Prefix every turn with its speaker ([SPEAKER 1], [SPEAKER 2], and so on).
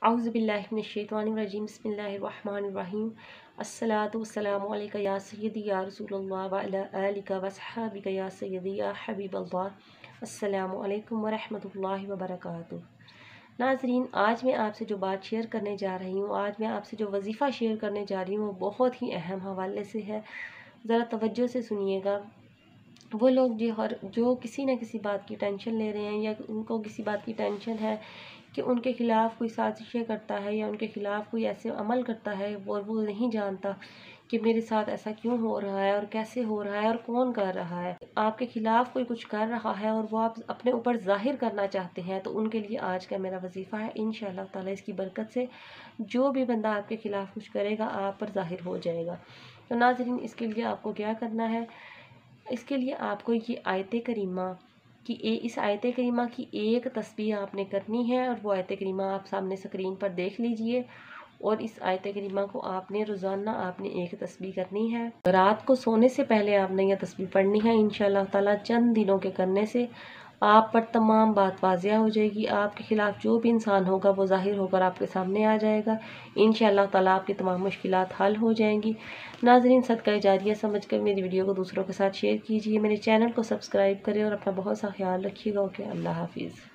[SPEAKER 1] औज़ुबिल्लाहिमिनश्शैतानिर्रजीम बिस्मिल्लाहिर्रहमानिर्रहीम अस्सलातु वस्सलामु अलैका या सय्यदी या रसूलल्लाह व अला आलिका व अस्हाबिका या सय्यदी या हबीबल्लाह। अस्सलामु अलैकुम व रहमतुल्लाहि व बरकातुहू। नाज़रीन, आज मैं आपसे जो बात शेयर करने जा रही हूँ, आज मैं आपसे जो वजीफ़ा शेयर करने जा रही हूँ, वो बहुत ही अहम हवाले से है। ज़रा तवज्जो से सुनिएगा। वो लोग जो किसी न किसी बात की टेंशन ले रहे हैं या उनको किसी बात की टेंशन है कि उनके ख़िलाफ़ कोई साजिशें करता है या उनके ख़िलाफ़ कोई ऐसे अमल करता है और वो नहीं जानता कि मेरे साथ ऐसा क्यों हो रहा है और कैसे हो रहा है और कौन कर रहा है। आपके ख़िलाफ़ कोई कुछ कर रहा है और वो आप अपने ऊपर ज़ाहिर करना चाहते हैं, तो उनके लिए आज का मेरा वजीफ़ा है। इंशाअल्लाह ताला इसकी बरकत से जो भी बंदा आपके ख़िलाफ़ कुछ करेगा आप पर ज़ाहिर हो जाएगा। तो नाज़रीन, इसके लिए आपको क्या करना है, इसके लिए आपको ये आयत करीमा कि इस आयत करीमा की एक तस्बीह आपने करनी है और वो आयत करीमा आप सामने स्क्रीन पर देख लीजिए। और इस आयत करीमा को आपने रोज़ाना एक तस्बीह करनी है। रात को सोने से पहले आपने यह तस्बीह पढ़नी है। इंशाअल्लाह ताला चंद दिनों के करने से आप पर तमाम बात वाज़िया हो जाएगी। आपके ख़िलाफ़ जो भी इंसान होगा वो ज़ाहिर होकर आपके सामने आ जाएगा। इंशाअल्लाह ताला आपकी तमाम मुश्किलात हल हो जाएंगी। नाज़रीन, सदका जारिया समझकर मेरी वीडियो को दूसरों के साथ शेयर कीजिए। मेरे चैनल को सब्सक्राइब करें और अपना बहुत सा ख्याल रखिएगा। ओके, अल्लाह हाफिज़।